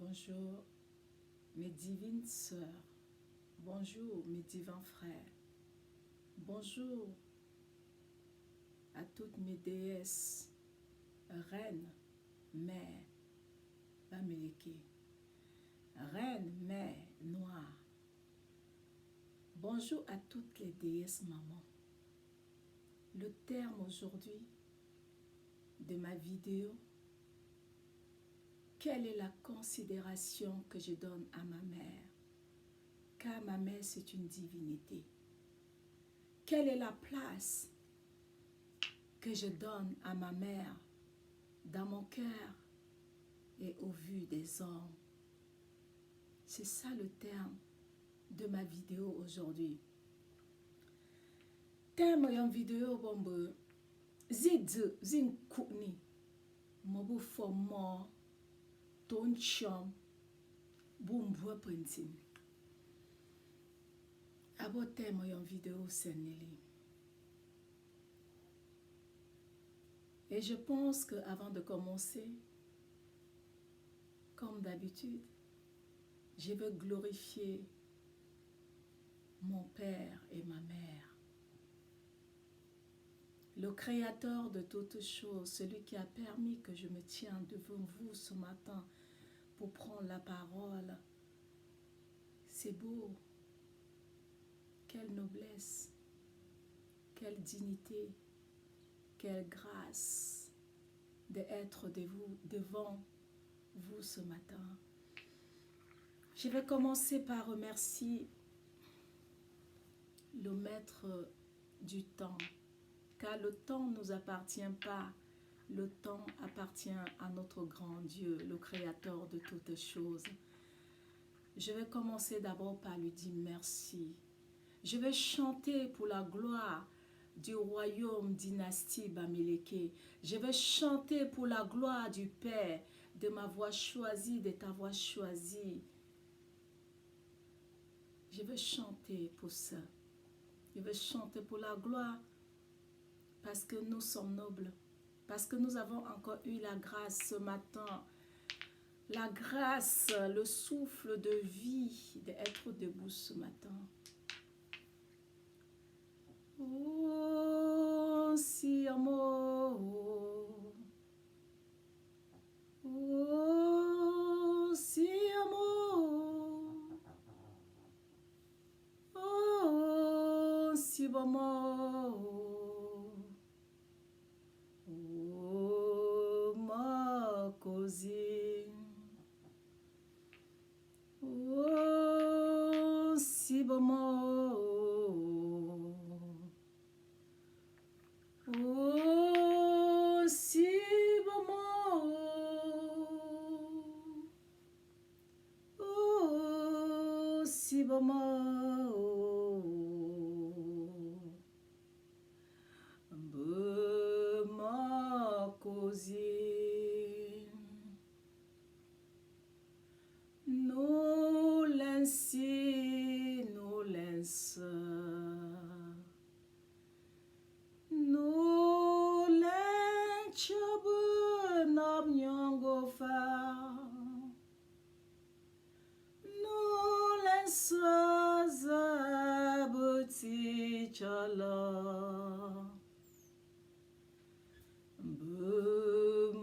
Bonjour mes divines sœurs, bonjour mes divins frères, bonjour à toutes mes déesses, reines, mères, Bamileke, reine, mère, noire. Bonjour à toutes les déesses mamans. Le terme aujourd'hui de ma vidéo, quelle est la considération que je donne à ma mère? Car ma mère, c'est une divinité. Quelle est la place que je donne à ma mère dans mon cœur et au vu des hommes? C'est ça le terme de ma vidéo aujourd'hui. Terme yon vidéo bombe zin koukni mobu fomo ton chom bumbo pentin. Abo terme yon vidéo seneli. Et je pense qu'avant de commencer, comme d'habitude, je veux glorifier mon père et ma mère. Le créateur de toutes choses, celui qui a permis que je me tienne devant vous ce matin pour prendre la parole. C'est beau. Quelle noblesse, quelle dignité, quelle grâce d'être devant vous ce matin. Je vais commencer par remercier le maître du temps, car le temps ne nous appartient pas. Le temps appartient à notre grand Dieu, le créateur de toutes choses. Je vais commencer d'abord par lui dire merci. Je vais chanter pour la gloire du royaume dynastie Bamileke. Je vais chanter pour la gloire du Père, de ma voix choisie, de ta voix choisie. Je vais chanter pour ça. Je vais chanter pour la gloire parce que nous sommes nobles, parce que nous avons encore eu la grâce ce matin. La grâce, le souffle de vie, d'être debout ce matin. Oh, si amour. Oh, si amour. Oh, si amour. Oh, ma cousine. Oh, si amour. Oh, si amour. Oh, si amour. Ma cousine. Nous lensi, nous lens. Nous lenchabu nam nyongo fa. Nous lensa zabuti chala.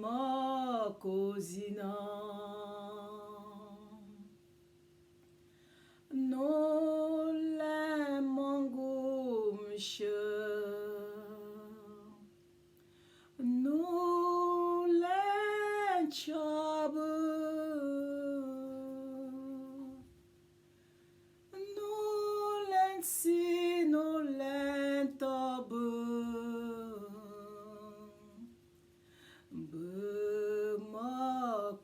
Ma cousina. No la mangumshe. No la chabu. No lensi, no lentabu. Ma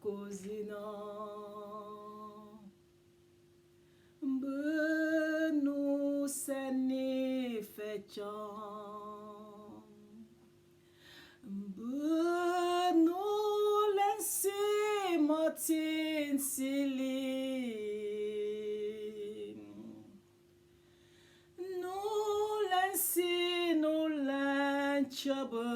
cousina. Nu seni fechan. Nu lensi matin silim. Nu lensi nu lenchaba.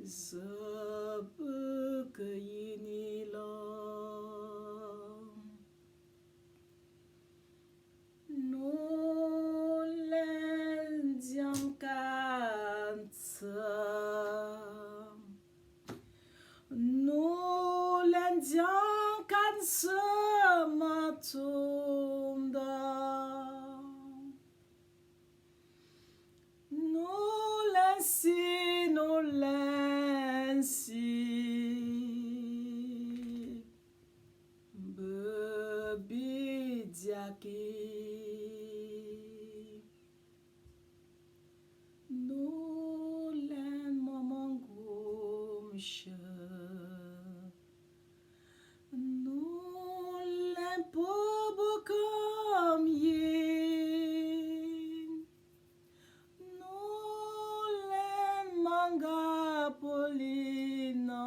Zabu Nu l'endian kan sematunda. Nu lensi. Bebidiaki. Nu len mamangumsha. Nu len pobokam yin. Nu len mangapolina.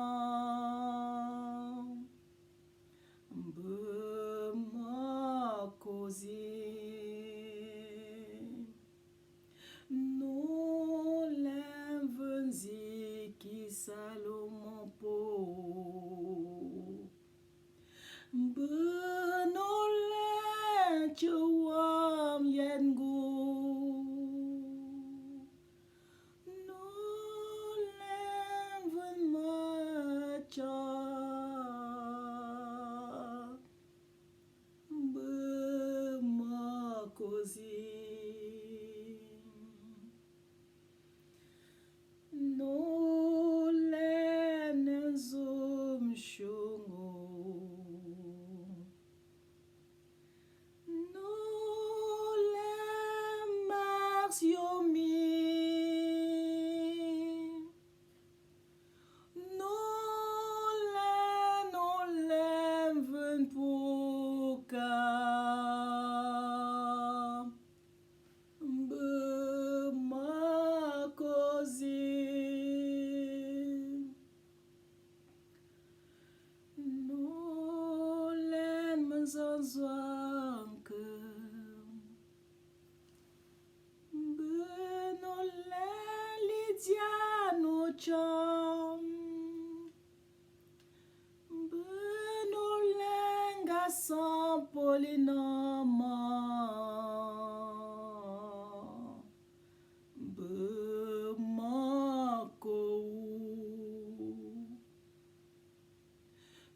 Nu len vânzi Salomon po. Nu len chewam yengu. Nu len vân macha. Nu len zum shungo. Nu len mars yomi. Nu len vân puka. Zanzoancă. Bânule Lidianu ceam. Bânule Ngasan Polinama. Bămacou.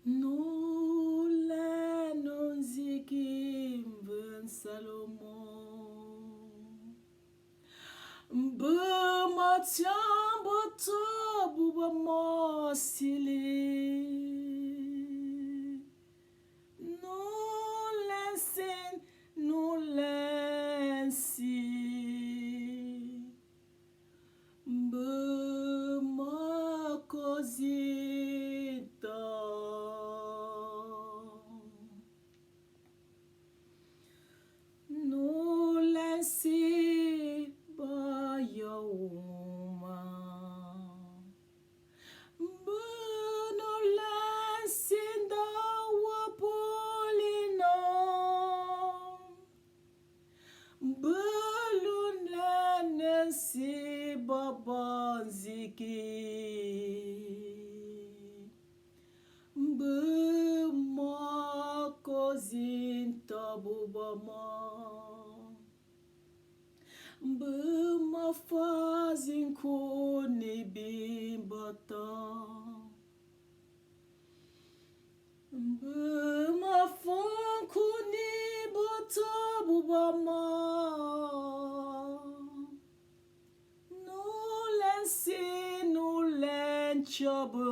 Nu Salomon. Bămățeam bătă bubă măsili. Nu lensin, nu lensi. Bămăcozita. Si bayauma. Bunule sinda wapolina. Bunule si babanziki. Bămacozinta bubama. Bămă fazem cu nibimbata. Bămă făm cu nibata bubama. Nu lensi, nu lencebă.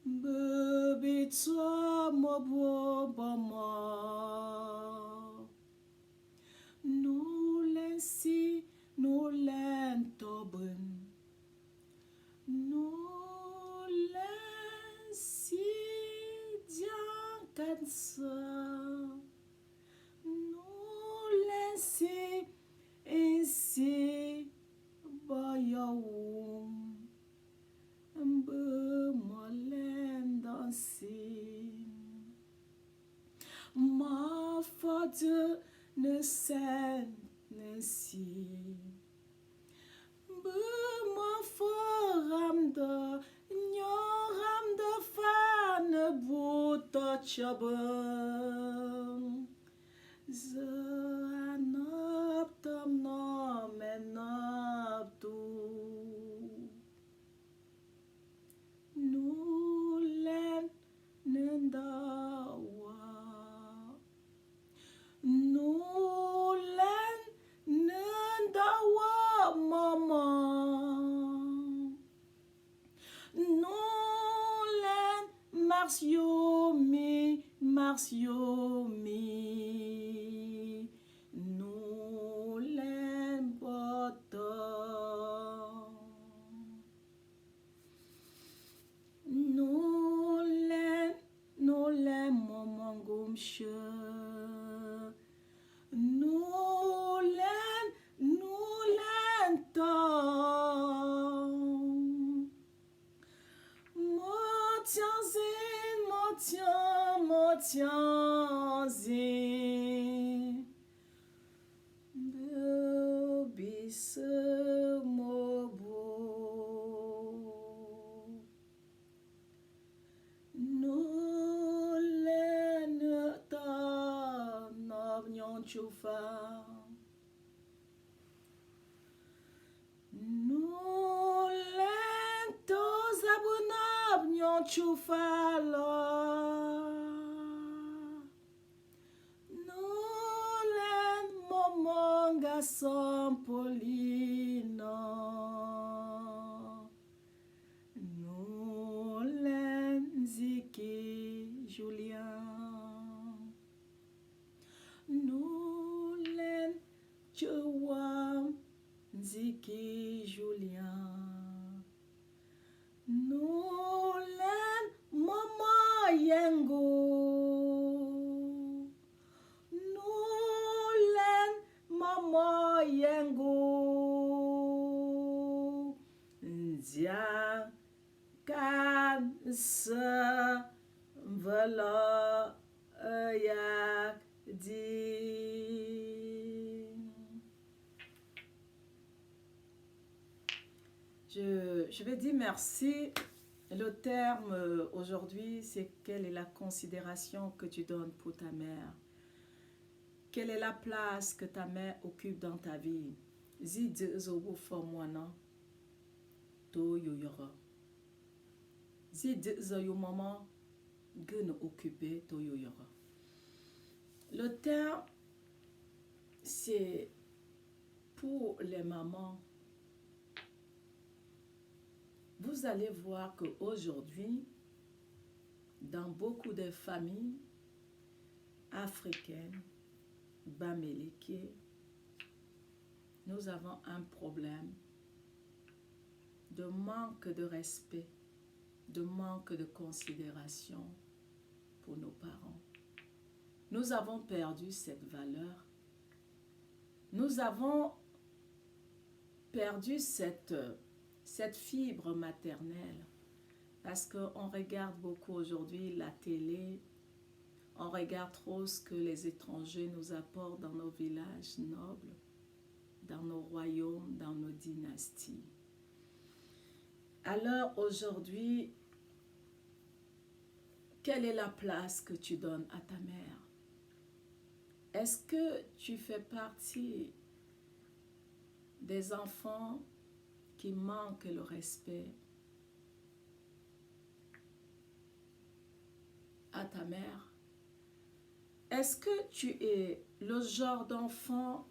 Băbița mă bubama. Nu lensi, nu lentobân. Nu lensi diancanță. Nu lensi ensi bayaum. Mbă lendansi. Ma față nesen nensi. Bămă făram de nyoram de fană bută ceabă. Ză anăptăm nomenă. mars yomi nous l'importons. Nous l'aimons gomche. Nous l'entons. Motianzin. Bebis mobo. Nous l'entons. Nobnion chufa. Nous l'entons abunab nyon chufalo. Nous l'entons monga son polino. Nous l'entons Ziki Julien. Nous l'entons Chouam Ziki Julien. Nous l'entons Mama Yengo. Nous l'entons Mama Yengo. Nzia kan se vela yak di. Je vais dire merci. Le terme aujourd'hui, c'est quelle est la considération que tu donnes pour ta mère. Quelle est la place que ta mère occupe dans ta vie. Zid zobo formwana to yoyora. Zid zoyo maman gun occupé to yoyora. Le terme, c'est pour les mamans. Vous allez voir qu'aujourd'hui, dans beaucoup de familles africaines, baméleke, nous avons un problème de manque de respect, de manque de considération pour nos parents. Nous avons perdu cette valeur. Nous avons perdu cette fibre maternelle parce qu'on regarde beaucoup aujourd'hui la télé, on regarde trop ce que les étrangers nous apportent dans nos villages nobles, dans nos royaumes, dans nos dynasties. Alors aujourd'hui, quelle est la place que tu donnes à ta mère? Est-ce que tu fais partie des enfants qui manquent le respect à ta mère? Est-ce que tu es le genre d'enfant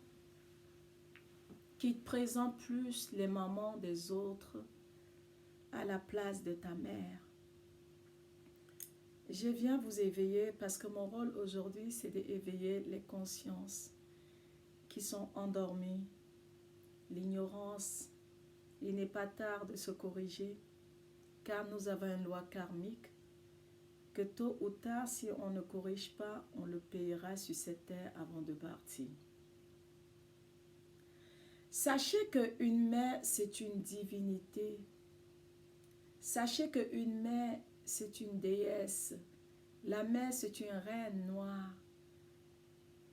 qui te présente plus les mamans des autres à la place de ta mère? Je viens vous éveiller parce que mon rôle aujourd'hui, c'est d'éveiller les consciences qui sont endormies, l'ignorance. Il n'est pas tard de se corriger, car nous avons une loi karmique que tôt ou tard, si on ne corrige pas, on le payera sur cette terre avant de partir. Sachez qu'une mère, c'est une divinité. Sachez qu'une mère, c'est une déesse. La mère, c'est une reine noire.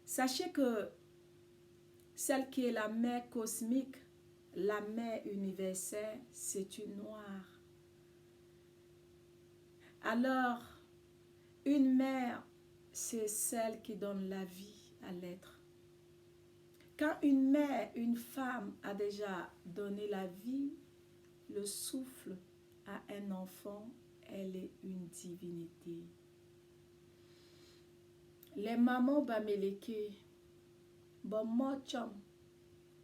Sachez que celle qui est la mère cosmique, la mère universelle, c'est une noire. Alors, une mère, c'est celle qui donne la vie à l'être. Quand une mère, une femme a déjà donné la vie, le souffle à un enfant, elle est une divinité. Les mamans baméleke, bon mocham,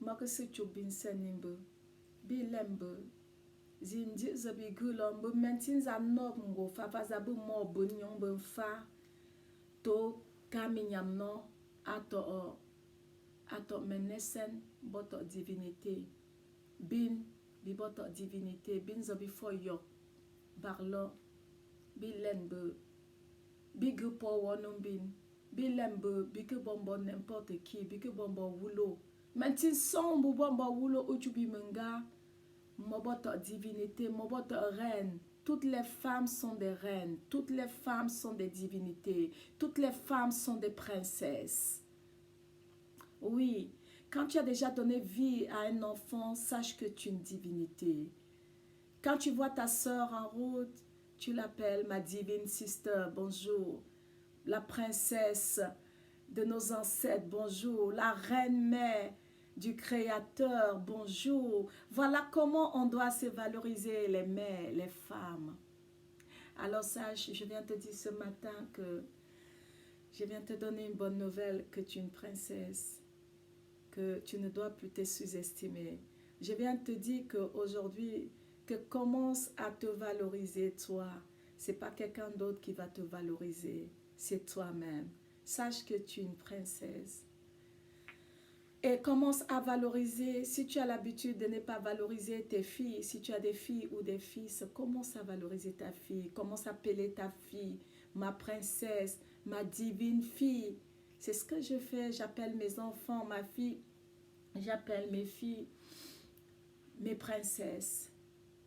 makase chubin senimbe, bilembe, zindi zabi gulombe, mentin za nob ngo fa fa zabu mo bunyon ben fa. To kaminyamno ato menesen boto divinité. Bin bi boto divinité. Bin zo bifo yo barlo. Bi lenbe. Bi gupo wonon bin. Bi lembe. Bi ke bombo n'importe qui. Bi ke bombo wulo. Mentin son bu bombo wulo uchubi menga. Moboto divinité. Moboto reine. Toutes les femmes sont des reines. Toutes les femmes sont des divinités. Toutes les femmes sont des princesses. Oui, quand tu as déjà donné vie à un enfant, sache que tu es une divinité. Quand tu vois ta soeur en route, tu l'appelles ma divine sister, bonjour. La princesse de nos ancêtres, bonjour. La reine mère du Créateur, bonjour. Voilà comment on doit se valoriser les mères, les femmes. Alors sache, je viens te dire ce matin que je viens te donner une bonne nouvelle, que tu es une princesse, que tu ne dois plus te sous-estimer. Je viens te dire qu'aujourd'hui, que commence à te valoriser toi. Ce n'est pas quelqu'un d'autre qui va te valoriser, c'est toi-même. Sache que tu es une princesse. Et commence à valoriser, si tu as l'habitude de ne pas valoriser tes filles, si tu as des filles ou des fils, commence à valoriser ta fille, commence à appeler ta fille, ma princesse, ma divine fille. C'est ce que je fais, j'appelle mes enfants, ma fille, j'appelle mes filles, mes princesses.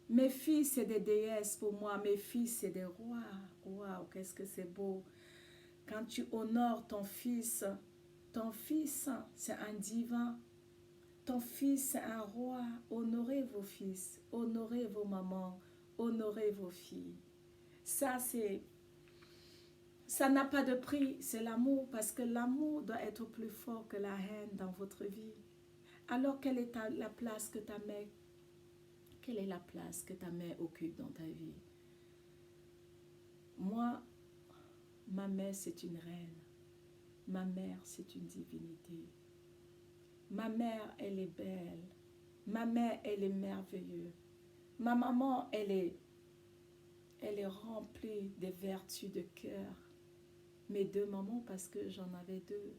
Mes filles, c'est des déesses pour moi, mes filles, c'est des rois. Waouh, qu'est-ce que c'est beau. Quand tu honores ton fils, c'est un divin. Ton fils, c'est un roi. Honorez vos fils, honorez vos mamans, honorez vos filles. Ça n'a pas de prix, c'est l'amour, parce que l'amour doit être plus fort que la haine dans votre vie. Alors, quelle est la place que ta mère, quelle est la place que ta mère occupe dans ta vie? Moi, ma mère, c'est une reine. Ma mère, c'est une divinité. Ma mère, elle est belle. Ma mère, elle est merveilleuse. Ma maman, elle est remplie de vertus de cœur. Mes deux mamans, parce que j'en avais deux.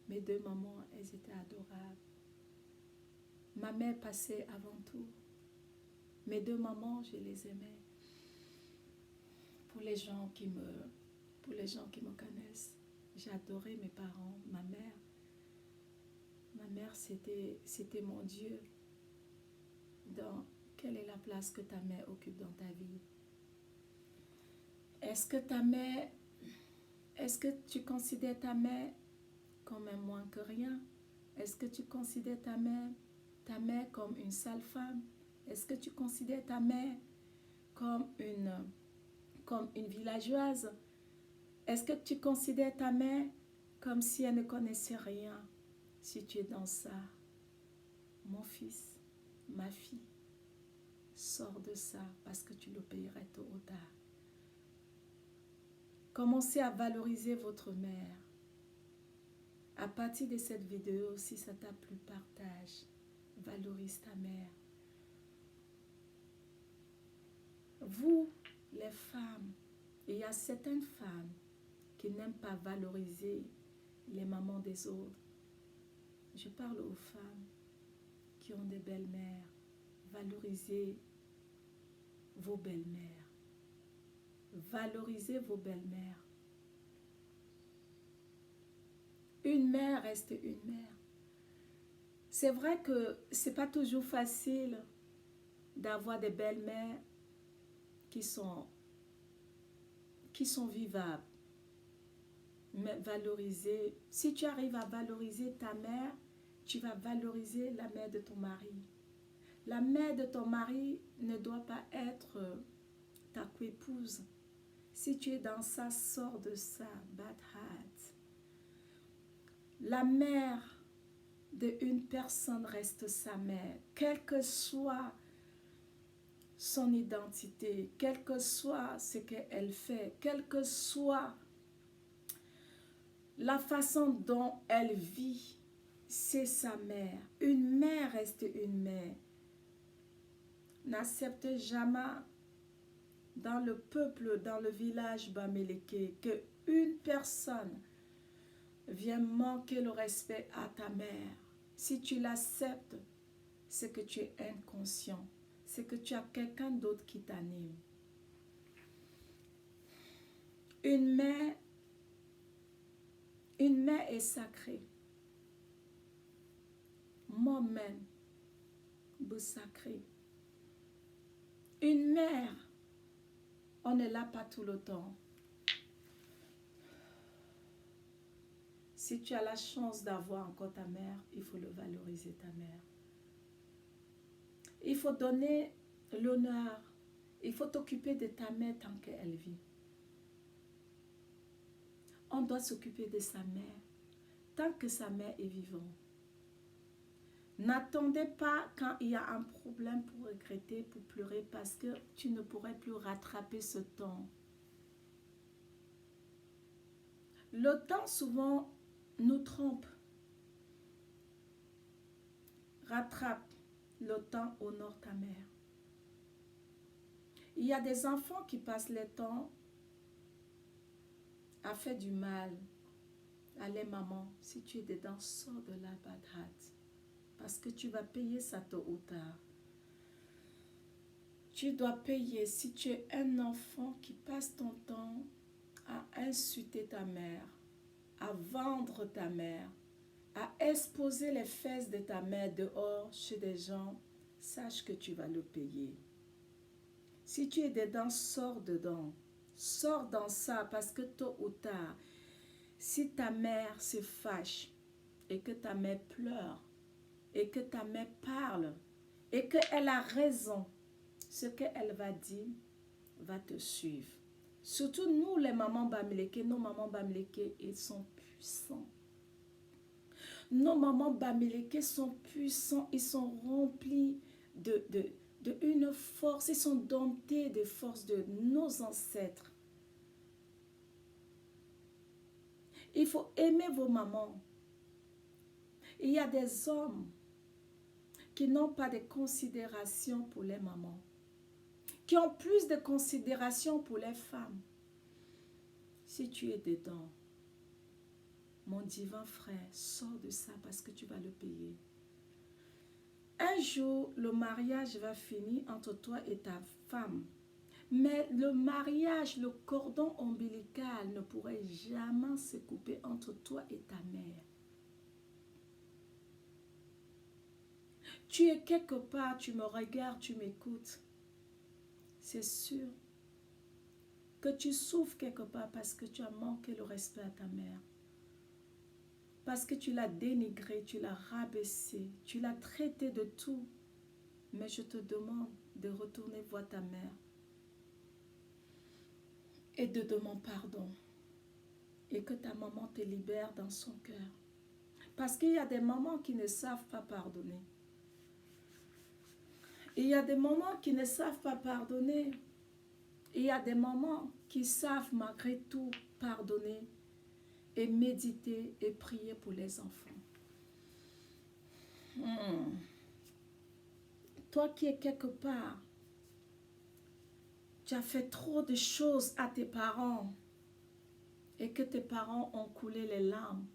Mes deux mamans, elles étaient adorables. Ma mère passait avant tout. Mes deux mamans, je les aimais. Pour les gens qui me connaissent, j'ai adoré mes parents, ma mère. Ma mère, c'était mon Dieu. Donc, quelle est la place que ta mère occupe dans ta vie? Est-ce que tu considères ta mère comme un moins que rien? Est-ce que tu considères ta mère comme une sale femme? Est-ce que tu considères ta mère comme une villageoise? Est-ce que tu considères ta mère comme si elle ne connaissait rien? Si tu es dans ça, mon fils, ma fille, sors de ça parce que tu le payerais tôt ou tard. Commencez à valoriser votre mère. À partir de cette vidéo, si ça t'a plu, partage. Valorise ta mère. Vous, les femmes, il y a certaines femmes qui n'aiment pas valoriser les mamans des autres. Je parle aux femmes qui ont des belles-mères. Valorisez vos belles-mères. Valorisez vos belles-mères. Une mère reste une mère. C'est vrai que ce n'est pas toujours facile d'avoir des belles-mères qui sont vivables. Mais valoriser, si tu arrives à valoriser ta mère, tu vas valoriser la mère de ton mari. La mère de ton mari ne doit pas être ta coépouse. Si tu es dans ça, sors de ça, bad heart. La mère d'une personne reste sa mère, quelle que soit son identité, quel que soit ce qu'elle fait, quelle que soit la façon dont elle vit, c'est sa mère. Une mère reste une mère. N'accepte jamais dans le peuple, dans le village Bamileke, que une personne vient manquer le respect à ta mère, si tu l'acceptes, c'est que tu es inconscient, c'est que tu as quelqu'un d'autre qui t'anime. Une mère est sacrée. Moi-même, vous sacré. Une mère, on ne l'a pas tout le temps. Si tu as la chance d'avoir encore ta mère, il faut le valoriser, ta mère. Il faut donner l'honneur. Il faut t'occuper de ta mère tant qu'elle vit. On doit s'occuper de sa mère tant que sa mère est vivante. N'attendez pas quand il y a un problème pour regretter, pour pleurer, parce que tu ne pourrais plus rattraper ce temps. Le temps souvent nous trompe. Rattrape le temps, honore ta mère. Il y a des enfants qui passent le temps à faire du mal. Allez maman, si tu es dedans, sors de la bad hat. Parce que tu vas payer ça tôt ou tard. Tu dois payer si tu es un enfant qui passe ton temps à insulter ta mère, à vendre ta mère, à exposer les fesses de ta mère dehors chez des gens, sache que tu vas le payer. Si tu es dedans, sors dedans. Sors dans ça parce que tôt ou tard, si ta mère se fâche et que ta mère pleure et que ta mère parle et qu'elle a raison, ce qu'elle va dire va te suivre. Surtout nous les mamans Bamileke, nos mamans Bamileke, ils sont puissants. Nos mamans Bamileke sont puissants, ils sont remplis de une force, ils sont domptés de force de nos ancêtres. Il faut aimer vos mamans. Il y a des hommes qui n'ont pas de considération pour les mamans, qui ont plus de considération pour les femmes. Si tu es dedans, mon divin frère, sors de ça parce que tu vas le payer. Un jour, le mariage va finir entre toi et ta femme. Mais le mariage, le cordon ombilical ne pourrait jamais se couper entre toi et ta mère. Tu es quelque part, tu me regardes, tu m'écoutes. C'est sûr que tu souffres quelque part parce que tu as manqué le respect à ta mère. Parce que tu l'as dénigré, tu l'as rabaissé, tu l'as traité de tout. Mais je te demande de retourner voir ta mère et de demander pardon. Et que ta maman te libère dans son cœur. Parce qu'il y a des mamans qui ne savent pas pardonner. Il y a des mamans qui ne savent pas pardonner. Il y a des mamans qui savent malgré tout pardonner et méditer et prier pour les enfants. Toi qui es quelque part, tu as fait trop de choses à tes parents et que tes parents ont coulé les larmes.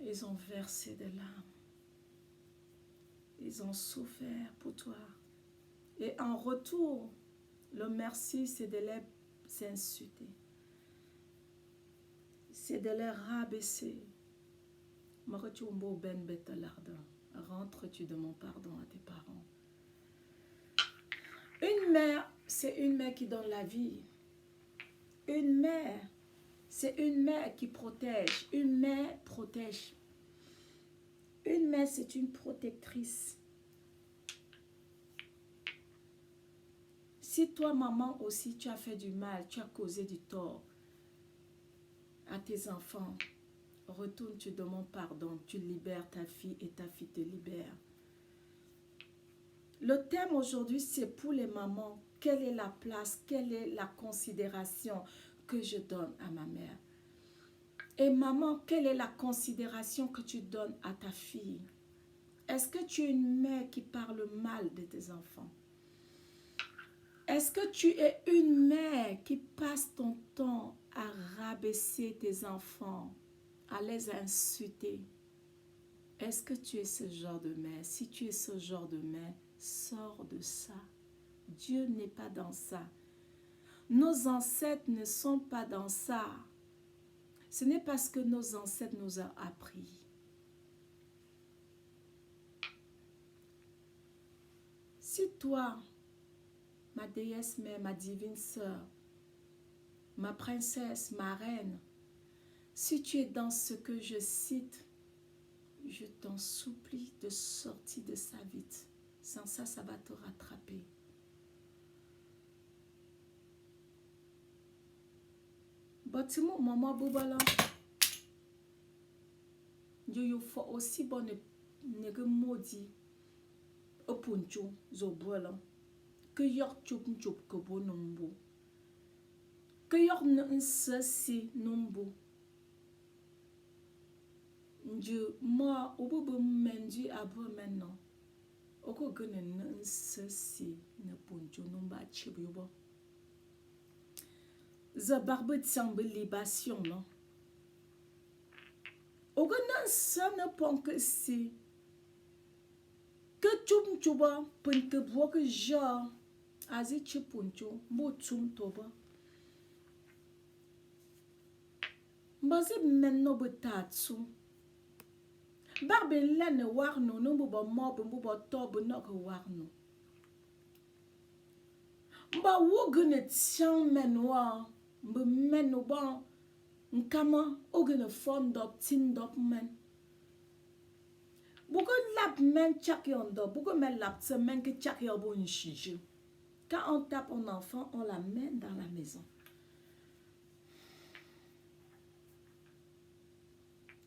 Ils ont versé des larmes. Ils ont souffert pour toi. Et en retour, le merci, c'est de les insulter. C'est de les rabaisser. Rentre, tu demandes pardon à tes parents. Une mère, c'est une mère qui donne la vie. Une mère, c'est une mère qui protège. Une mère protège. Une mère, c'est une protectrice. Si toi, maman aussi, tu as fait du mal, tu as causé du tort à tes enfants, retourne, tu demandes pardon, tu libères ta fille et ta fille te libère. Le thème aujourd'hui, c'est pour les mamans. Quelle est la place, quelle est la considération que je donne à ma mère? Et maman, quelle est la considération que tu donnes à ta fille? Est-ce que tu es une mère qui parle mal de tes enfants? Est-ce que tu es une mère qui passe ton temps à rabaisser tes enfants, à les insulter? Est-ce que tu es ce genre de mère? Si tu es ce genre de mère, sors de ça. Dieu n'est pas dans ça. Nos ancêtres ne sont pas dans ça. Ce n'est parce que nos ancêtres nous ont appris. Si toi, ma déesse mère, ma divine sœur, ma princesse, ma reine, si tu es dans ce que je cite, je t'en supplie de sortir de ça vite. Sans ça, ça va te rattraper. Bâtiment, maman, boubala. Il faut aussi bon ne maudit. Au puncho, zobola. Que yor chup chup que bon numbo. Que yor ne si numbo. Dieu, moi, au bout de mendi abo maintenant. Oko gane ne si ne puncho numba chibubo. The barbe semble libation, non? Oko ne sa ne pon que si. Que chum chuba, pun que bois que ja. Azi chipuncho, mo chum toba. Mbazi menno betatsu. Barbe lene warno, no buba mob, buba tob, no warno. Mba wogene tian menwa, mbe meno ban, nkama, ogene fondop, tindop men. Bougo lap men chak yondo, bougo men lap se men que chak yobo nchije. Quand on tape un enfant, on l'amène dans la maison.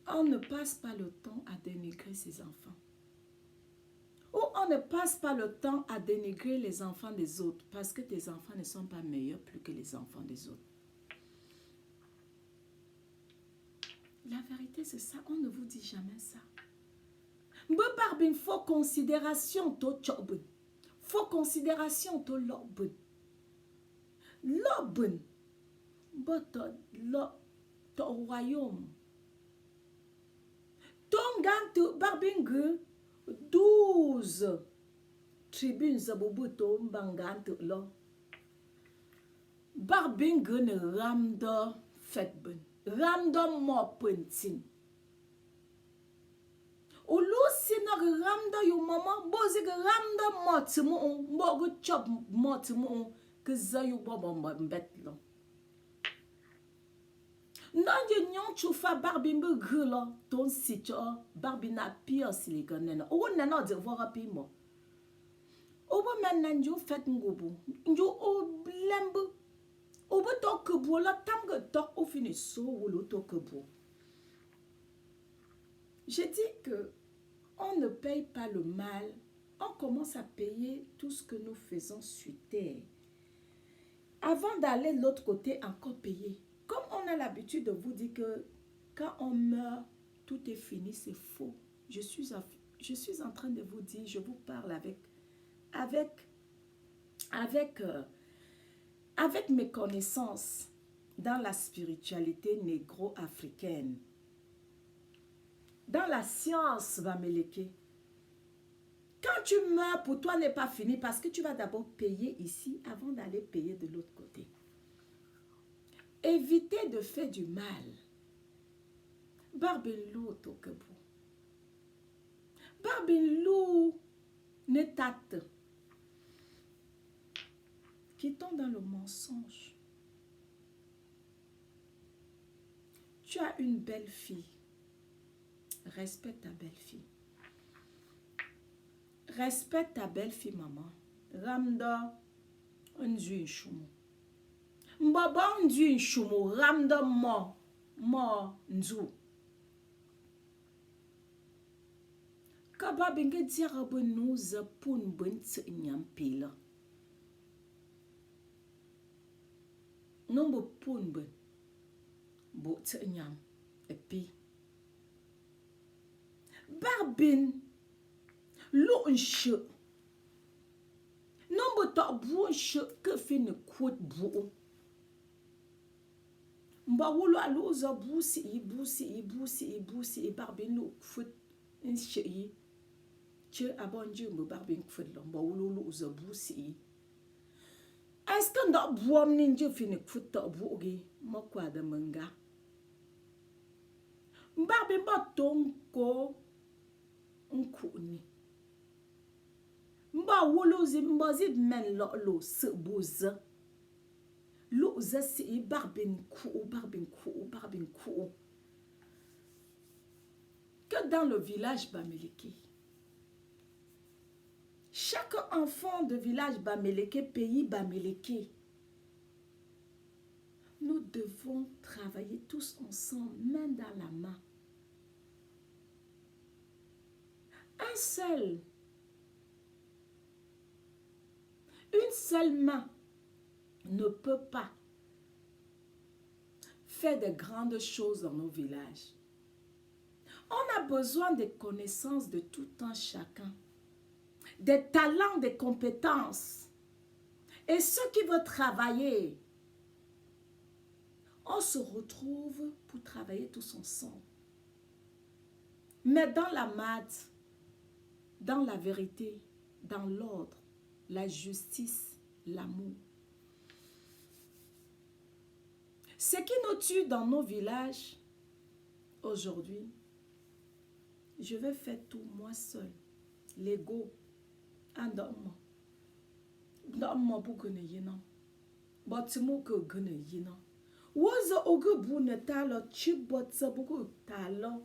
On ne passe pas le temps à dénigrer ses enfants. Ou on ne passe pas le temps à dénigrer les enfants des autres parce que tes enfants ne sont pas meilleurs plus que les enfants des autres. La vérité, c'est ça. On ne vous dit jamais ça. Mbe barbin faut considération to chobun. Faut considération to lobun. Lobun. But to royaume. Ton barbingue 12 tribunes zabubuto mbangante lo. Barbingue ne ramdo fetben. Ramdo mo pentin. Ulu sino ramdo yu mama bozi ramdo motimu mbogu chop motimu que za yu bobo mbet lo. Non, je nyon chufa barbimbe grilo ton sitio barbina pire siliconena. Ou nana de voir pimo. Ou maintenant you fait ngubu. You o lembu. Ou to kubu la tamge tok au fini so ou lo to kubu. Je dis que on ne paye pas le mal. On commence à payer tout ce que nous faisons sur terre. Avant d'aller de l'autre côté, encore payer. Comme on a l'habitude de vous dire que quand on meurt, tout est fini, c'est faux. Je suis en train de vous dire, je vous parle avec mes connaissances dans la spiritualité négro-africaine. Dans la science, Vameleke. Quand tu meurs, pour toi n'est pas fini parce que tu vas d'abord payer ici avant d'aller payer de l'autre côté. Évitez de faire du mal. Barbelou tokebu. Barbelou netate. Quittons dans le mensonge. Tu as une belle fille. Respecte ta belle-fille. Respecte ta belle-fille, maman. Ramda un chumo. Mbaba un chumo. Ramda mo nzu. Kaba binge diara nous pour ben nyampila. Nombo pun ben. Bo nyam. Et puis. Barbin. Lo nche. Non, mais t'as beau que fait ne quote beau. Mba wolo alo za busi i barbin lo foot in shi che abonju mba barbin foot lo mba wolo lo za busi. Est-ce que nda buam ninja fini foot ta buogi makwa da manga. Barbin ba tonko nkuni. Mba wolo zi mba zid men lo se boza. Lo za si barbin ku. Que dans le village Bamileke, chaque enfant de village Bamileke, pays Bamileke, nous devons travailler tous ensemble, main dans la main. Une seule main ne peut pas faire de grandes choses dans nos villages. On a besoin des connaissances de tout un chacun, des talents, des compétences. Et ceux qui veulent travailler, on se retrouve pour travailler tous ensemble. Mais dans la maths, dans la vérité, dans l'ordre, la justice, l'amour. Ce qui nous tue dans nos villages, aujourd'hui, je vais faire tout moi seul. L'ego, un homme. D'homme pour que ne yénan. Bâtiment que ne yénan. Waza ogu bu ne talo chibotsa buku talo.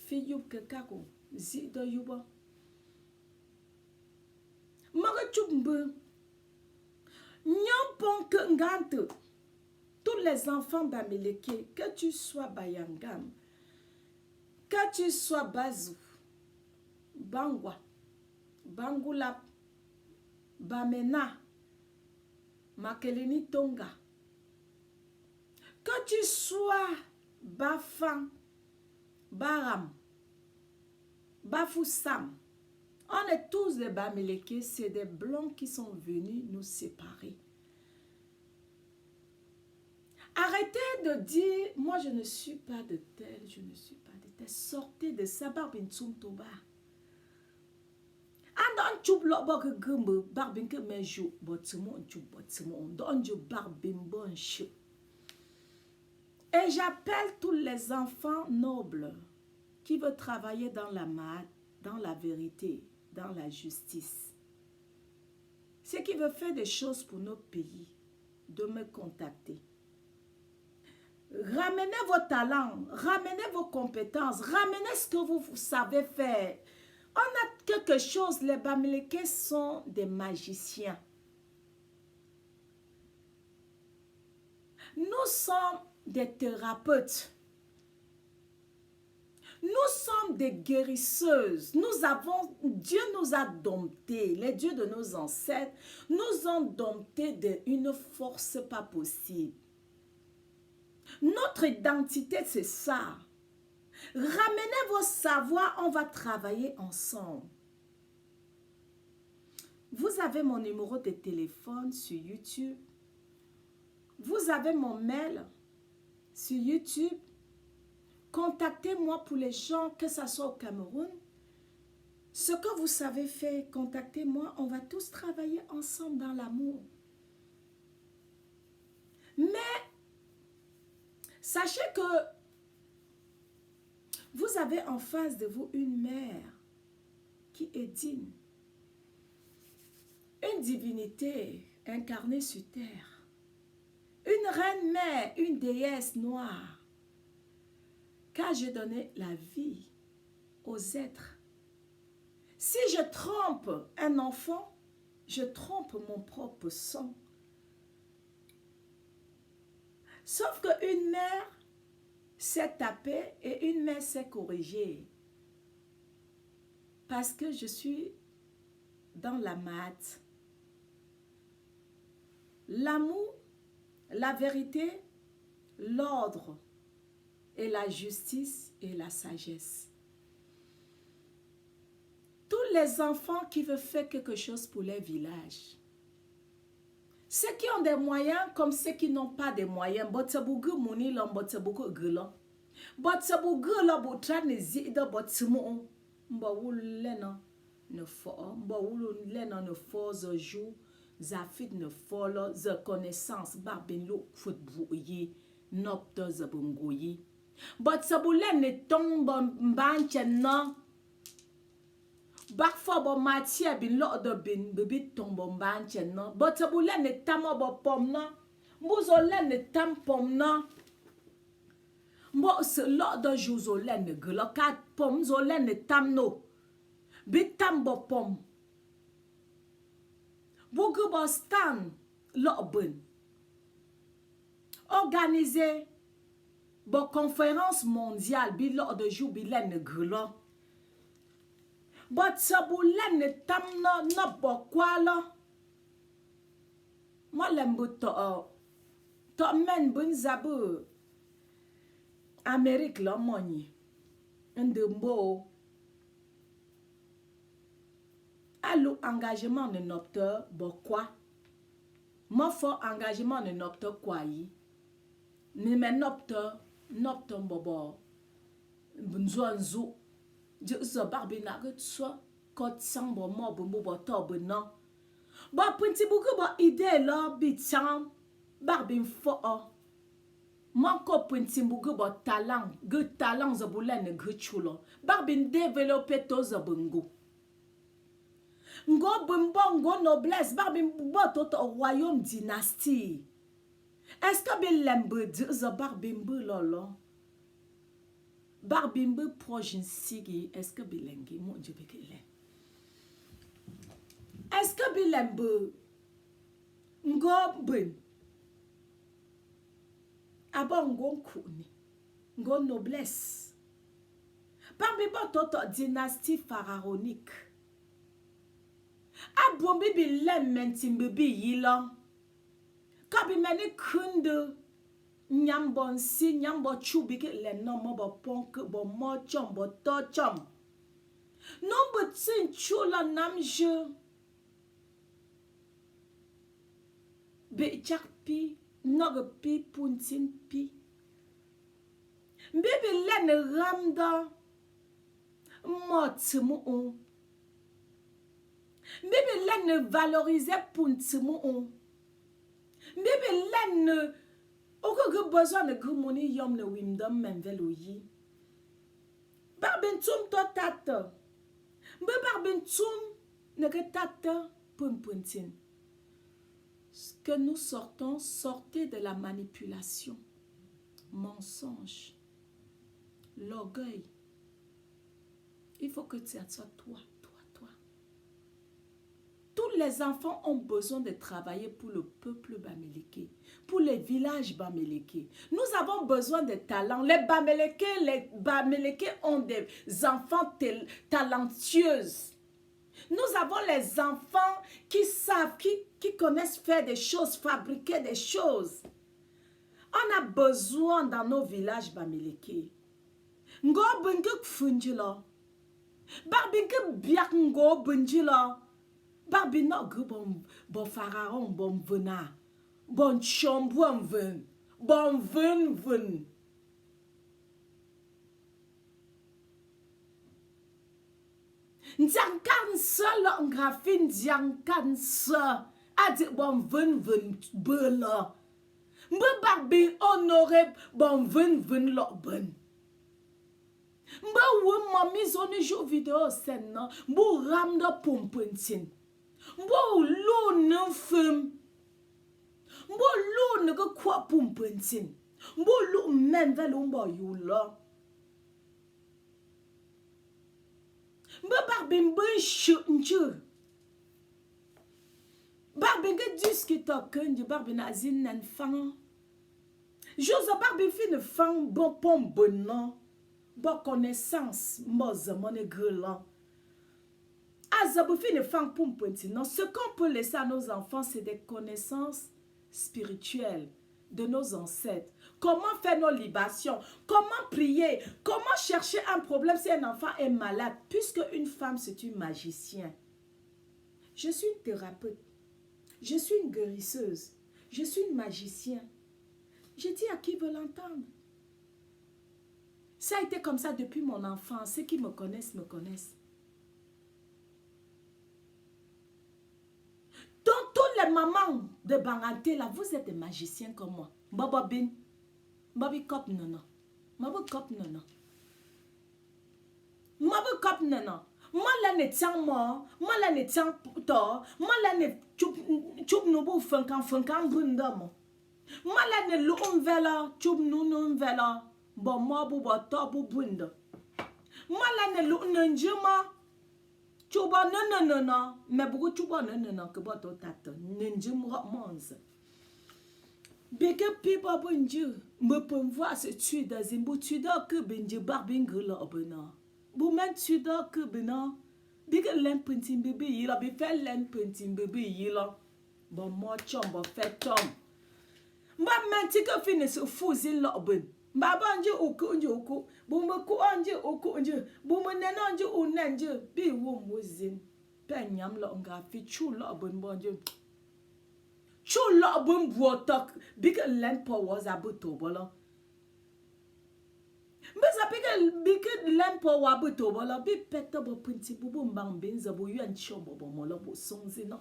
Fiyub ke kako zido yuba. Maga chubbe. Nyampon que ngante. Tous les enfants d'Ameleke, que tu sois Bayangam, que tu sois Bazou, Bangwa, Bangulap, Bamena, Makeleni Tonga, que tu sois Bafan, Baram, Bafoussam, on est tous des Bameleke, c'est des blancs qui sont venus nous séparer. Arrêtez de dire, moi je ne suis pas de tel, je ne suis pas de tel. Sortez de ça, barbin tsum toba. Andon tchub lobo que gumbe, barbin que mejo, botsumon tchub botsumon, donjo barbin bon chou. Et j'appelle tous les enfants nobles qui veulent travailler dans la maths, dans la vérité, dans la justice. Ceux qui veulent faire des choses pour notre pays, de me contacter. Ramenez vos talents, ramenez vos compétences, ramenez ce que vous savez faire. On a quelque chose, les Bamileke sont des magiciens. Nous sommes des thérapeutes. Nous sommes des guérisseuses. Dieu nous a domptés, les dieux de nos ancêtres nous ont domptés d'une force pas possible. Notre identité, c'est ça. Ramenez vos savoirs, on va travailler ensemble. Vous avez mon numéro de téléphone sur YouTube. Vous avez mon mail sur YouTube. Contactez-moi pour les gens, que ce soit au Cameroun. Ce que vous savez faire, contactez-moi. On va tous travailler ensemble dans l'amour. Mais sachez que vous avez en face de vous une mère qui est digne. Une divinité incarnée sur terre. Une reine-mère, une déesse noire. Car j'ai donné la vie aux êtres. Si je trompe un enfant, je trompe mon propre sang. Sauf qu'une mère s'est tapée et une mère s'est corrigée. Parce que je suis dans la maths. L'amour, la vérité, l'ordre et la justice et la sagesse. Tous les enfants qui veulent faire quelque chose pour leur village. Ceux qui ont des moyens comme ceux qui n'ont pas de moyens. Botsabugu muni lo botsabugu gelo. Botsabugu lo botrane zida botsumu. Mba wulena ne fo. Mba wulena ne fo zo jou. Zafit ne fo lo ze connaissance barbin lo footbouyi. Nopto zabungoyi. Botsabule ne tombe mbanche no. Bakfo bo matia bin lo do bin bibi tombo mbanche no. Botsabule ne tamo bo pom no. Mbuzo le ne tam pom no. Mbo se lo do juzo le ne gelo kat pom zo le ne tam no. Bi tam bo pom. Bugu bo stand lo ben. Organiser bo conférence mondiale bi lo de jou bi le ne gelo. But sabule ne tam no bo kwa lo. Mo lembu to men bun zabu Amérique lo monyi. Ndembo alou engagement ne nopte bo kwa. Mo fo engagement ne nopte kwa yi. Ni men nopte mbobo nzu je zo barbi na gut so kot sambo mo bo to bo no. Bo punti bugu bo ide lo bi cham barbi fo o. Mon ko punti bugu bo talent, good talent zo bulen good chulo. Barbi développer to zo bungu. Ngo bumbo ngo noblesse barbi bo to royaume dynastie. Est-ce que bi lembe di zo barbi mbu lolo? Barbimbe proche sigi, est-ce que bilingue mon Dieu bekele? Est-ce que bilembe ngo ben abon ngo kuni ngo noblesse Barbimbe toto dynastie pharaonique abombi bilem mentimbe bi yilo kabimeni kunde Nyambon si nyambo chubi ke le no mo bo ponk bo mo chom bo to chom. Non bo tsin chula nam je. Be chakpi nog pi puntin pi. Bibi len ramda motimu on. Bibi len valoriser puntimu on. Bibi len Oko ge besoin de gumoni yom le wimdom menvelo yi. Barbin tum to tata. Mbe barbin tum ne ge tata puntin. Ce que nous sortons, sortez de la manipulation, mensonge, l'orgueil. Il faut que tu sois toi. Tous les enfants ont besoin de travailler pour le peuple bamileke, pour les villages bamileke. Nous avons besoin de talents. Les bamileke ont des enfants talentueux. Nous avons les enfants qui savent, qui connaissent faire des choses, fabriquer des choses. On a besoin dans nos villages bamileke. Ngo bunge funjilo. Barbinge biak ngo bunjilo. Barbi no gu bon pharaon bon vena. Bon chambouan ven. Bon ven. Njankan se lo ngrafin njankan se. Adi bon ven bela. Mbe barbi honoré bon ven lo ben. Mbe ou mami zone jeu vidéo sen no. Mbe ramda pompentin. Mbo lo ne fem. Mbo lo ne go kwa pumpentin. Mbo lo men velo mbo yulo. Mbe barbin ben shunju. Barbin ge discuta kenji barbin azin nan fan. Jose barbin fin fan bon pom bon bon connaissance mbo zamone grelan. Ce qu'on peut laisser à nos enfants, c'est des connaissances spirituelles de nos ancêtres. comment faire nos libations, comment prier, comment chercher un problème si un enfant est malade, puisque une femme c'est une magicienne. Je suis une thérapeute, je suis une guérisseuse, je suis une magicienne. Je dis à qui veut l'entendre. Ça a été comme ça depuis mon enfance. Ceux qui me connaissent, me connaissent. Donc, tous les mamans de Banganté, là, vous êtes des magiciens comme moi. Baba bin, babi kop nono. Mabu kop nono. Mabu kop nono. Moi, là, ne tiens moi. Moi, là, ne tiens toi. Moi, là, ne chup nubu funkan brundamo. Moi, là, ne l'on vela, chup nou vela. Bon, moi, bu boto, bu brunda. Moi, là, ne l'on n'enjuma. Chuba non. Mais beaucoup chuba non, que boto tata. N'enjum monze. Beke pipa bonju. Me peut voir ce tu dans une boutude que benje barbingula obena. Boumen tu que bena. Big lempentin bébé yila. Bi fait lempentin bébé yila. Bon, moi, chombo fait tom. Mba menti que finisse fousil l'oben. Mba banji uku. Bumba ku anji uku. Bumba nenanji unenji. Bi wumuzin. Penyam lo nga fi chou l'oben bonji. Chou l'oben buotok. Big lempo was abuto bolo. Mba big lempo wabuto bolo. Bi peta bo punti bubu mbang benza bu yuan chombo bo molo bu songzi no.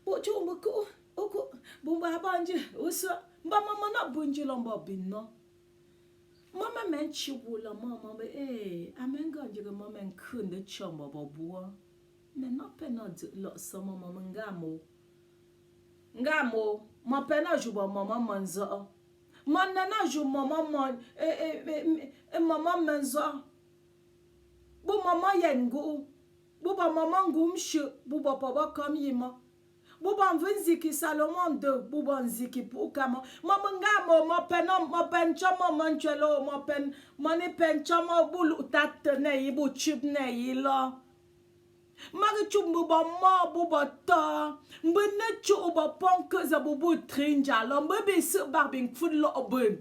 Bo chombo ku. Oko, bumba banji, uso, mba mama na bunji lomba binno. Mama men chiwula mama be amenga njiga mama nkunde chomba babua. Men no pena lo so mama ngamo, ma pena juba mama manzo. Manna na ju mama man mama manzo. Bu mama yengu, bu ba mama ngumshu, bu ba baba kam yima. Bouban venziki Salomon de bouban ziki pour kama mamanga mo pen chama manchelo mo pen mani pen chama bulu tat ne ibu chip ne yilo mari chumbu ba mo buba ta mbene chuba pon que za bubu trinja lo mbe se barbing food lo obun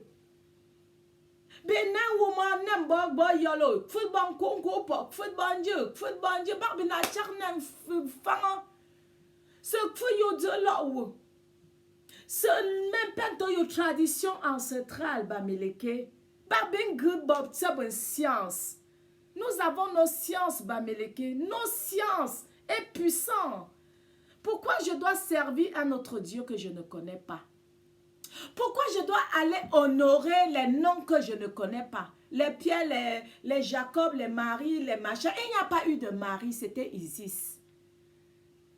benen woman nem bo yolo food ban konko pok food banje barbina charnen fanga. Ce que vous dites là, ce même pas dans une tradition ancestrale, Bameleke. Babin good bob, c'est une science. Nous avons nos sciences, Bameleke. Nos sciences est puissant. Pourquoi je dois servir à notre Dieu que je ne connais pas? Pourquoi je dois aller honorer les noms que je ne connais pas? Les Pierre, les Jacob, les Marie, les machins. Il n'y a pas eu de Marie, c'était Isis.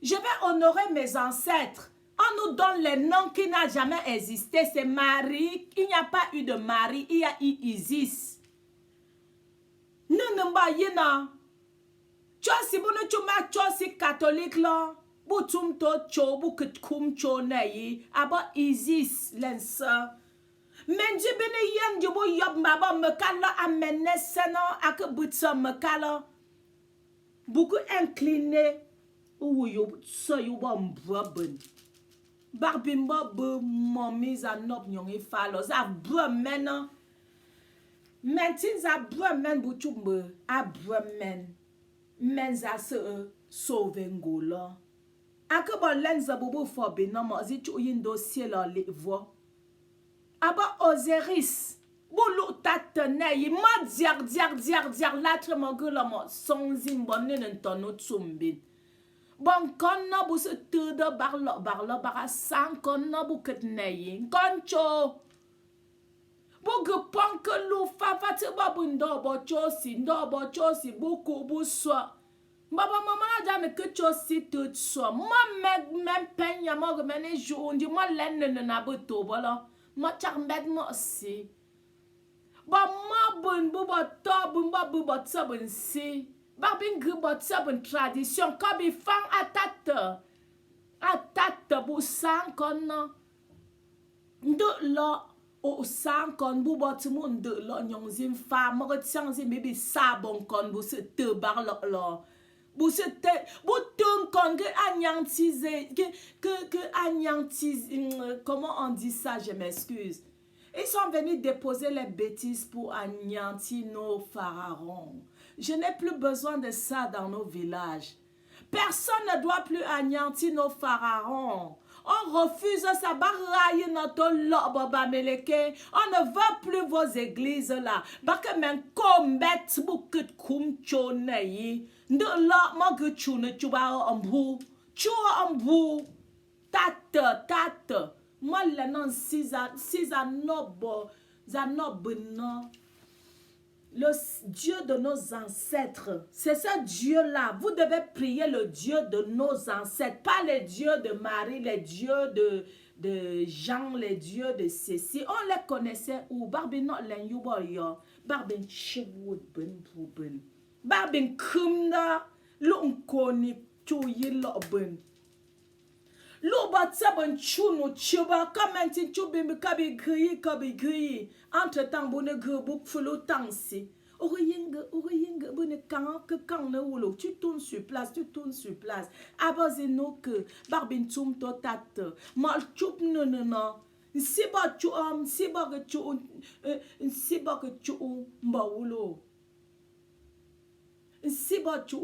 Je vais honorer mes ancêtres. On nous donne les noms qui n'ont jamais existé. C'est Marie. Il n'y a pas eu de Marie. Il y a eu Isis. Nous ne pas tu as si bon tu m'as tu si catholique là. Boutum to cho bukut kum cho nayi. Aba Isis lensa. Menji bene yen jubo yob maba mekala amene seno ak butsa mekala. Beaucoup incliné. Ou yo so yo bon barbimba be mommy za nop nyongi falo za bremen mentin za bremen buchumbe a bremen men za se sauve ngola akabo lenza bubu fo be no mo zi chu yin dossier la le vo aba Osiris bulu tatene yi ma diar latre mo gula mo sonzin bonnen tono tsumbi. Bon, kon na bu se tudo barlo bara san kon na bu ket neyi koncho bu gupon ke lu fa te babu ndo bo chosi bu ku bu so baba mama na jame ke chosi tout so ma me penya mo mene jondi mo lenne na bu to bolo mo chak med mo si ba ma bun bu bo to bu ba bu bo tsabun si Barbin gribot sabun tradition comme fan atate bu san kon ndo lo o san kon bu bot mu ndo lo nyong zin fa mo tiang zin bibi sabon kon bu se te bar lo Vous comment on dit ça, je m'excuse. Ils sont venus déposer les bêtises pour anéantir nos pharaons. Je n'ai plus besoin de ça dans nos villages. Personne ne doit plus anéantir nos pharaons. On refuse ça. On ne veut plus vos églises là. Tate. Moi, le nom le Dieu de nos ancêtres. C'est ce Dieu-là. Vous devez prier le Dieu de nos ancêtres. Pas le Dieu de Marie, les dieux de Jean, les dieux de Cécile. On les connaissait où? Barbin len yuboyo. Barbin chewud ben ben. Barbin kumna. Lunkoni chuyi lo ben. Entre-temps, vous ne tu tournes sur place, Abazeno que barbin tum to tate. Mal chup non. Siba tu mbawulo. Siba tu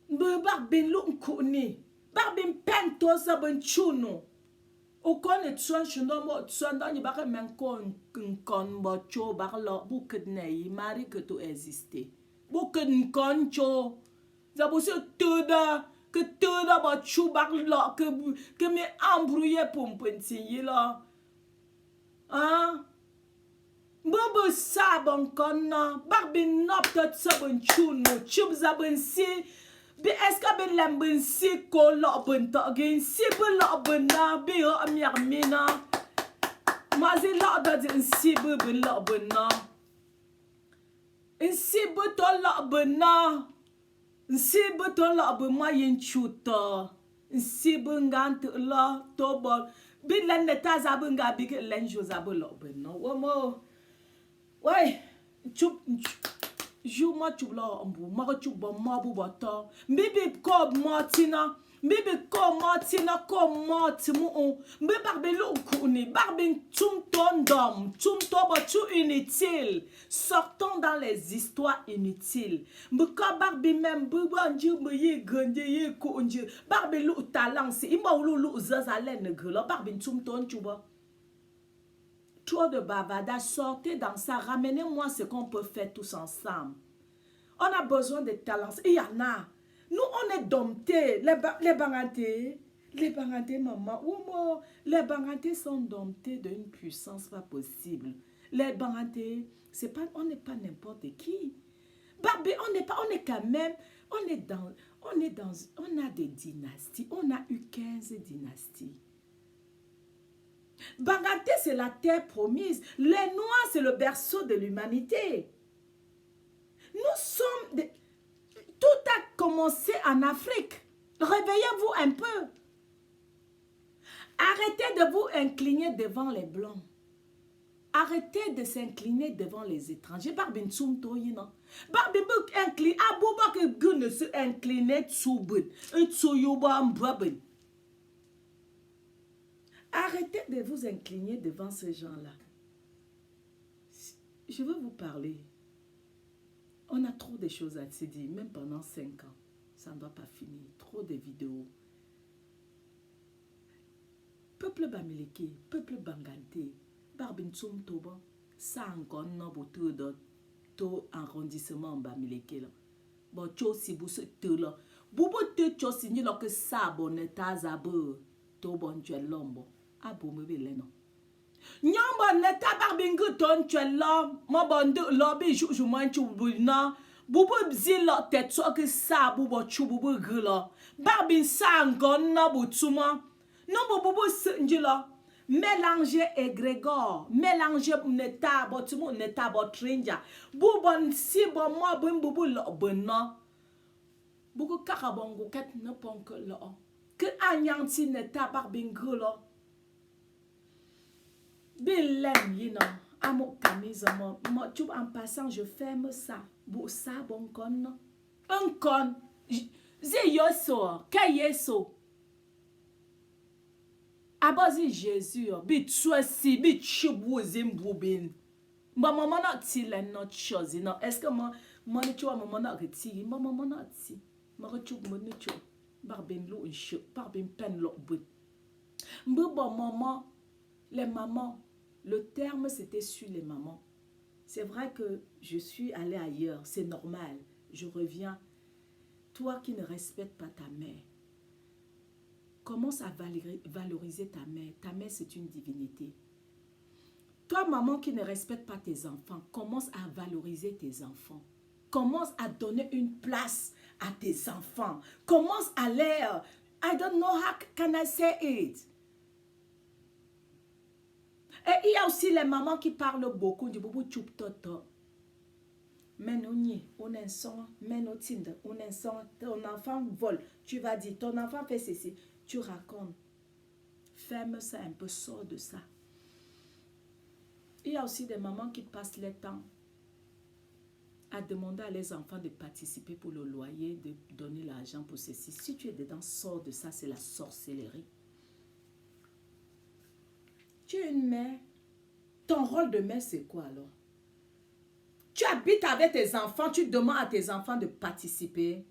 barbin lunkuni. Barbin pento sa ben chuno. O kon et son chuno mo son dans ni bare men kon bo cho bar lo bu que nei mari que tu exister. Bu que kon cho. Za bu se toda que toda bo chu bar lo que me embrouiller pour pentir là. Hein? Bobo sa bon kon na barbin nop tot sa ben chuno. Chub za ben si est-ce que ben lambin si ko lo ben to gen si ben lo ben na bi o amir mina ma zi lo da din si ben lo ben na in si ben to lo ben na si ben to lo ben ma yin chuta si ben gant lo to bol bi len ne ta za ben ga bi ke len jo za ben lo ben no wo mo ouais chup jou ma chubla ambu ma chubba ma bu bata bibi ko martina ko martimu be barbe lo kuni barbe tum ton dom tum to ba tu inutile sortons dans les histoires inutiles be ka barbe même bu banji me ye gande ye ko onje barbe lo talent c'est ima lo zazale ne gelo barbe tum ton chuba. Trop de bavardage, sortez dans ça, ramenez-moi ce qu'on peut faire tous ensemble. On a besoin de talents, il y en a. Nous, on est domptés, les bangantés, maman, les bangantés sont domptés d'une puissance pas possible. Les bangantés, on n'est pas n'importe qui. Barbie, on est quand même, on a des dynasties, on a eu 15 dynasties. Banganté, c'est la terre promise. Les Noirs, c'est le berceau de l'humanité. Nous sommes... Tout a commencé en Afrique. Réveillez-vous un peu. Arrêtez de vous incliner devant les Blancs. Arrêtez de s'incliner devant les étrangers. Barbin Tsumto, non? Barbin Buk incline. Abouba que Gun se incliner Tsubun. Et Tsuyoba Mbabin. Arrêtez de vous incliner devant ces gens-là. Je veux vous parler. On a trop de choses à se dire, même pendant 5 ans. Ça ne doit pas finir. Trop de vidéos. Peuple Bamileke, peuple Banganté, Barbintsum Toba, ça encore non pour tout de tout arrondissement Bamileke là. Bon, tu si vous se te là. Bobo te signé là que ça bon état zabou. To bon tu es l'homme. Ah bon me belle non. Nyamba neta barbingu ton tu es l'homme. Mon bon de lobby jou manchu buna. Bobo bzi la tête so que ça bobo chu bobo gula. Barbin ça ngon na butuma. Non bobo s'ngila. Mélanger égrégore, mélanger neta botumu neta botrinja. Bobo si bon moi bon bobo lo bonna. Beaucoup carabongo ket ne pon que là. Que agnanti neta barbingu là. Bilem yino amo camise mo tu en passant je ferme ça. Bo ça bon con. Un con. C'est yoso. Qu'est yeso? Abazi Jésus. Bit soisi. Bit chibouzim boubin. Maman n'a ti la not chose. Non. Est-ce que moi tu vois maman n'a reti? Maman n'a ti. Maman tu vois mon tu. Barbin l'eau un chou. Barbin pen l'eau bout. Bon maman. Les mamans. Le terme c'était sur les mamans. C'est vrai que je suis allée ailleurs, c'est normal, je reviens. Toi qui ne respectes pas ta mère, commence à valoriser ta mère. Ta mère, c'est une divinité. Toi, maman qui ne respecte pas tes enfants, commence à valoriser tes enfants. Commence à donner une place à tes enfants. Commence à l'air. I don't know how can I say it. Et il y a aussi les mamans qui parlent beaucoup du boubou tchoup toto. Mais on est son, mais on tinde, on est son, ton enfant vole. Tu vas dire, ton enfant fait ceci. Tu racontes. Ferme ça un peu, sors de ça. Il y a aussi des mamans qui passent le temps à demander à les enfants de participer pour le loyer, de donner l'argent pour ceci. Si tu es dedans, sors de ça, c'est la sorcellerie. Tu es une mère. Ton rôle de mère, c'est quoi alors? Tu habites avec tes enfants, tu demandes à tes enfants de participer.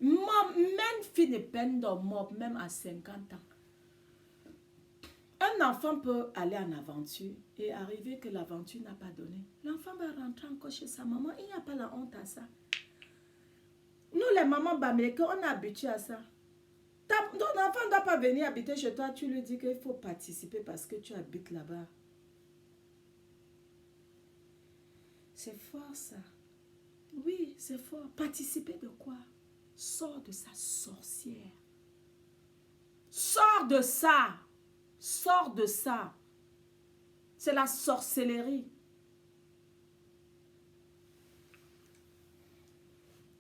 Même fille ne peine de mort, même à 50 ans. Un enfant peut aller en aventure et arriver que l'aventure n'a pas donné. L'enfant va rentrer encore chez sa maman. Il n'y a pas la honte à ça. Nous, les mamans bamèques, on est habitués à ça. Ton enfant ne doit pas venir habiter chez toi. Tu lui dis qu'il faut participer parce que tu habites là-bas. C'est fort ça. Oui, c'est fort. Participer de quoi? Sors de sa sorcière. Sors de ça. Sors de ça. C'est la sorcellerie.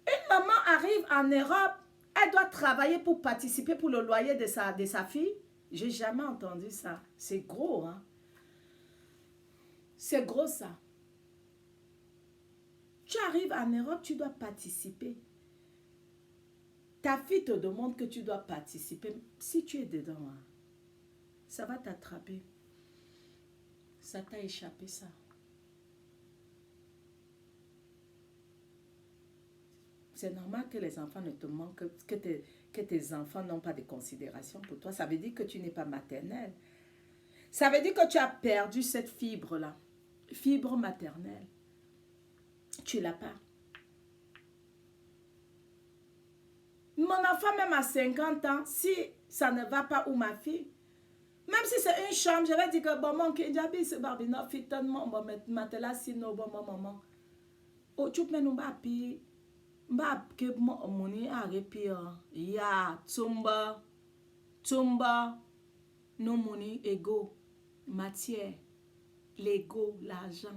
Une maman arrive en Europe, elle doit travailler pour participer pour le loyer de sa fille. J'ai jamais entendu ça. C'est gros, hein? C'est gros ça. Tu arrives en Europe, tu dois participer. Ta fille te demande que tu dois participer. Si tu es dedans, hein, ça va t'attraper. Ça t'a échappé, ça. C'est normal que les enfants ne te manquent, que tes enfants n'ont pas de considération pour toi. Ça veut dire que tu n'es pas maternelle. Ça veut dire que tu as perdu cette fibre-là. Fibre maternelle. Tu ne l'as pas. Mon enfant, même à 50 ans, si ça ne va pas, ou ma fille, même si c'est une chambre, je vais dire que bon, mon kinjabi, c'est barbina, fitonnement, bon, maintenant, sinon, bon, maman. Oh, tu peux nous bapi. Mba ke moni arepi ya tumba no money ego matière l'ego l'argent.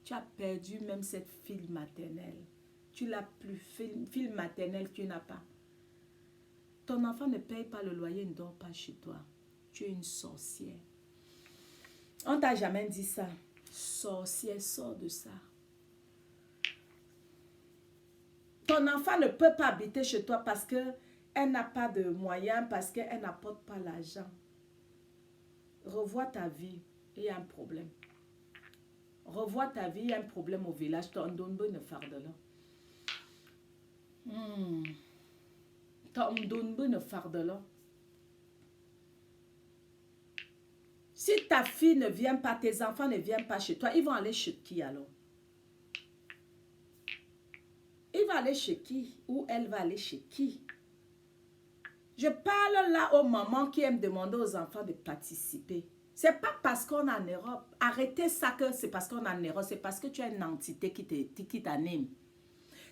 Tu as perdu même cette fille maternelle. Tu l'as plus, fille maternelle tu n'as pas. Ton enfant ne paye pas le loyer, ne dort pas chez toi. Tu es une sorcière. On t'a jamais dit ça. Sorcière, sors de ça. Ton enfant ne peut pas habiter chez toi parce qu'elle n'a pas de moyens, parce qu'elle n'apporte pas l'argent. Revois ta vie, il y a un problème. Revois ta vie, il y a un problème au village. T'en donnes bonne farde là. T'en donnes bonne farde là. Si ta fille ne vient pas, tes enfants ne viennent pas chez toi, ils vont aller chez qui alors? Il va aller chez qui? Ou elle va aller chez qui? Je parle là aux mamans qui aiment demander aux enfants de participer. C'est pas parce qu'on est en Europe. Arrêtez ça que c'est parce qu'on est en Europe. C'est parce que tu as une entité qui t'anime.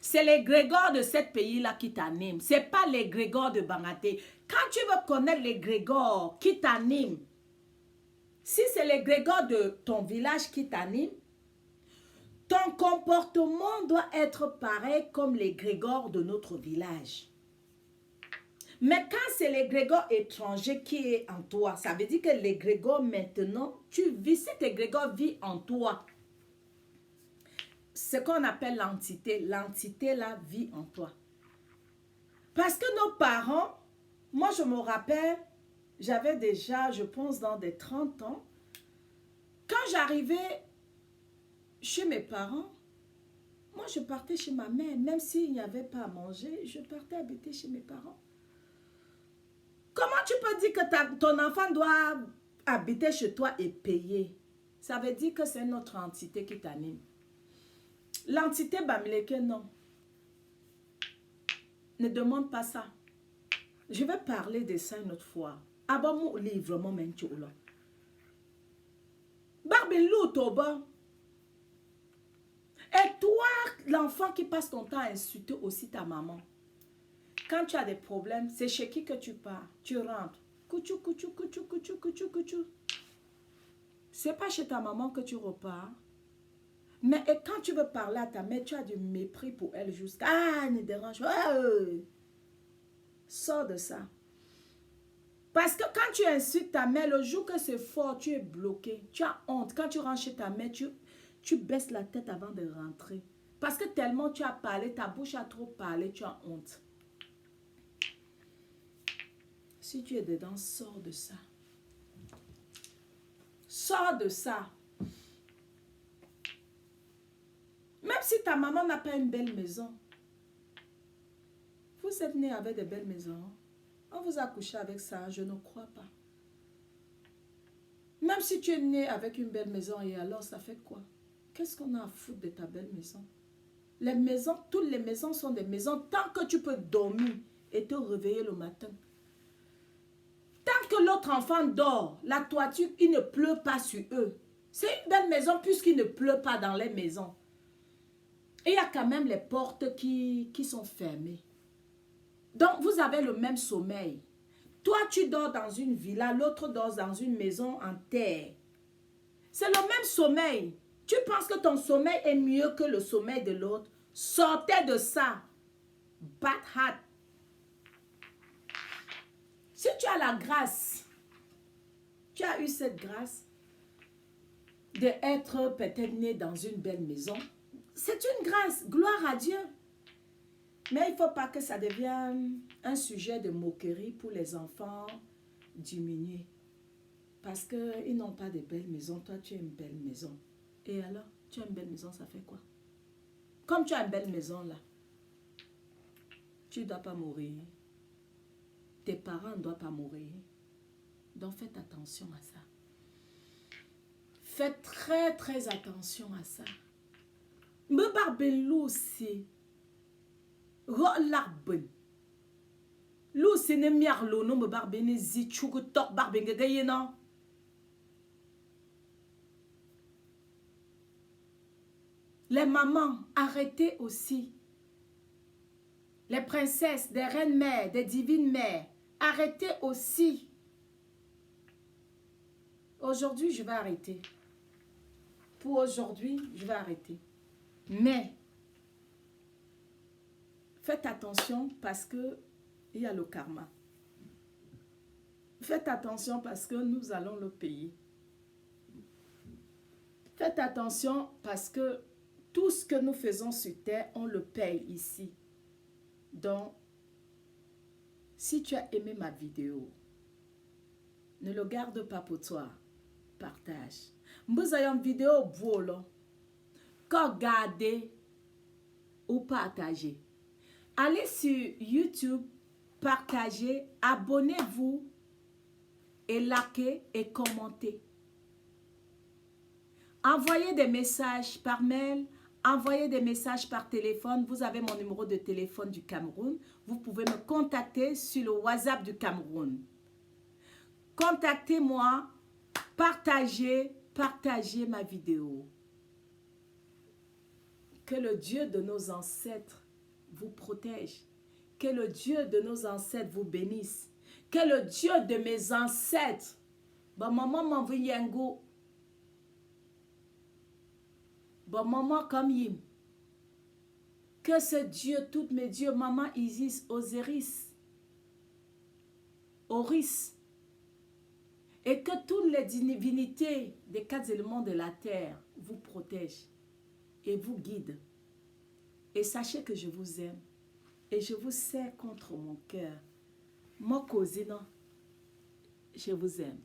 C'est les grégores de ce pays-là qui t'animent. Ce n'est pas les grégores de Bangaté. Quand tu veux connaître les grégores qui t'animent, si c'est les grégores de ton village qui t'animent, ton comportement doit être pareil comme les grégores de notre village. Mais quand c'est l'égrégore étranger qui est en toi, ça veut dire que l'égrégore maintenant, tu vis, cet égrégore vit en toi. Ce qu'on appelle l'entité là vit en toi. Parce que nos parents, moi je me rappelle, j'avais déjà, je pense, dans des 30 ans, quand j'arrivais chez mes parents, moi je partais chez ma mère, même s'il n'y avait pas à manger, je partais habiter chez mes parents. Comment tu peux dire que ton enfant doit habiter chez toi et payer? Ça veut dire que c'est notre entité qui t'anime. L'entité Bamileke, non. Ne demande pas ça. Je vais parler de ça une autre fois. Abon mon livre, mon mencholo. Barbilou Toba. Et toi, l'enfant qui passe ton temps à insulter aussi ta maman. Quand tu as des problèmes, c'est chez qui que tu pars? Tu rentres. Couchou, couchou, couchou, couchou, couchou, couchou. C'est pas chez ta maman que tu repars. Mais et quand tu veux parler à ta mère, tu as du mépris pour elle jusqu'à... Ah, ne dérange pas. Sors de ça. Parce que quand tu insultes ta mère, le jour que c'est fort, tu es bloqué. Tu as honte. Quand tu rentres chez ta mère, tu baisses la tête avant de rentrer. Parce que tellement tu as parlé, ta bouche a trop parlé, tu as honte. Si tu es dedans, sors de ça. Sors de ça. Même si ta maman n'a pas une belle maison. Vous êtes né avec des belles maisons. On vous a couché avec ça, je ne crois pas. Même si tu es né avec une belle maison, et alors ça fait quoi? Qu'est-ce qu'on a à foutre de ta belle maison? Les maisons, toutes les maisons sont des maisons tant que tu peux dormir et te réveiller le matin. Tant que l'autre enfant dort, la toiture, il ne pleut pas sur eux. C'est une belle maison puisqu'il ne pleut pas dans les maisons. Et il y a quand même les portes qui sont fermées. Donc, vous avez le même sommeil. Toi, tu dors dans une villa, l'autre dort dans une maison en terre. C'est le même sommeil. Tu penses que ton sommeil est mieux que le sommeil de l'autre? Sortez de ça. Bad hat. Si tu as la grâce, tu as eu cette grâce d'être peut-être né dans une belle maison, c'est une grâce. Gloire à Dieu. Mais il ne faut pas que ça devienne un sujet de moquerie pour les enfants diminués. Parce qu'ils n'ont pas de belles maisons. Toi, tu as une belle maison. Et alors, tu as une belle maison, ça fait quoi? Comme tu as une belle maison là, tu ne dois pas mourir. Tes parents ne doivent pas mourir. Donc, faites attention à ça. Faites très, très attention à ça. Me barbelou aussi. L'arbre. L'eau, c'est ne miarlo, non me barbene zichou, tok barbenge gaye non. Les mamans, arrêtez aussi. Les princesses, des reines mères, des divines mères, arrêtez aussi. Aujourd'hui, je vais arrêter. Pour aujourd'hui, je vais arrêter. Mais, faites attention parce que il y a le karma. Faites attention parce que nous allons le payer. Faites attention parce que tout ce que nous faisons sur terre, on le paye ici. Donc, si tu as aimé ma vidéo, ne le garde pas pour toi. Partage. Vous avez une vidéo boulot. Regardez ou partagez. Allez sur YouTube, partagez, abonnez-vous et likez et commentez. Envoyez des messages par mail, envoyez des messages par téléphone. Vous avez mon numéro de téléphone du Cameroun. Vous pouvez me contacter sur le WhatsApp du Cameroun. Contactez-moi, partagez ma vidéo. Que le Dieu de nos ancêtres vous protège. Que le Dieu de nos ancêtres vous bénisse. Que le Dieu de mes ancêtres, maman m'envoie maman comme Yim. Que ce Dieu, tous mes dieux, maman Isis, Osiris, Horus, et que toutes les divinités des 4 éléments de la terre vous protègent et vous guident. Et sachez que je vous aime et je vous serre contre mon cœur. Moi, Cosina, je vous aime.